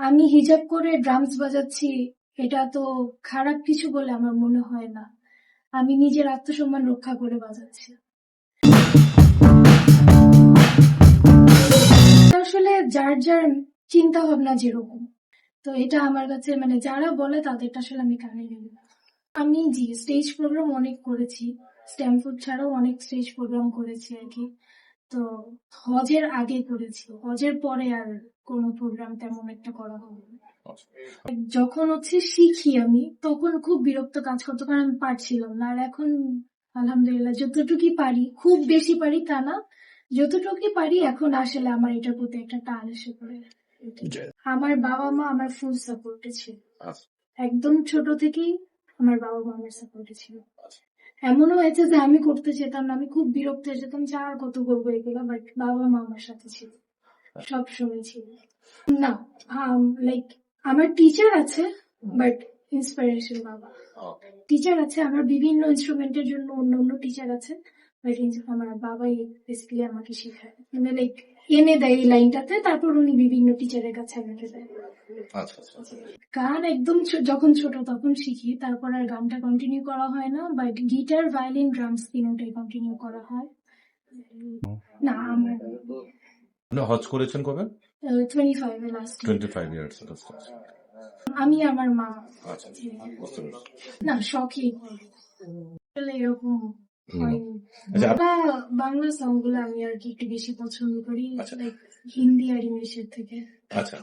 আমি হিজাব করে ড্রামস বাজাচ্ছি, এটা তো খারাপ কিছু বলে আমার মনে হয় না। আমি নিজের আত্মসম্মান রক্ষা করে বাজাচ্ছি। আসলে যার যার চিন্তা ভাবনা যেরকম, তো এটা আমার কাছে মানে যারা বলে তাদেরটা আসলে আমি কানে নিই না। আমি স্টেজ প্রোগ্রাম অনেক করেছি, স্ট্যামফোর্ড ছাড়াও অনেক স্টেজ প্রোগ্রাম করেছি আর কি। তো হজের আগে করেছি, হজের পরে আর কোনো প্রোগ্রাম তেমন একটা করা হয়নি। যখন শিখি আমি, তখন খুব বিরক্ত কাজ করতো, কারণ আমি পারছিলাম না। আর এখন আলহামদুলিল্লাহ যতটুকুই পারি, খুব বেশি পারি তা না, যতটুকুই পারি এখন আসলে আমার এটার প্রতি একটা টান এসে পড়ে। আমার বাবা মা আমার ফুল সাপোর্টে ছিল, একদম ছোট থেকেই আমার বাবা মা আমার সাপোর্টে ছিল। এমনও হয়েছে যে আমি করতে চেতাম না, আমি খুব বিরক্ত হয়ে যেতাম যে আর কত করবো এগুলো, বাট বাবা মা আমার সাথে ছিল, সব সময় ছিল। না, লাইক আমার টিচার আছে, বাট ইন্সপিরেশন বাবা। টিচার আছে আমার বিভিন্ন ইনস্ট্রুমেন্টের জন্য, অন্য অন্য টিচার আছে, বাট আমার বাবাই বেসিক্যালি আমাকে শেখায়, মানে লাইক এনে দেয় এই লাইনটাতে, তারপর উনি বিভিন্ন টিচারের কাছে আমাকে দেয়। গান একদম যখন ছোট তখন শিখি, তারপর আর গানটা কন্টিনিউ করা হয় না, বাট গিটার, ভায়োলিন, ড্রামস তিনটাই কন্টিনিউ করা হয়। না, আমার হজ করেছেন কবে? 25 এ লাস্ট। 25 ইয়ার্স। আমি আমার মা। আচ্ছা, বুঝতে পেরেছি। না, শখই আসলে এরকম হয়নি। বাংলা সং গুলো আমি আর কি একটু বেশি পছন্দ করি, লাইক হিন্দি আর ইংলিশের থেকে। আচ্ছা।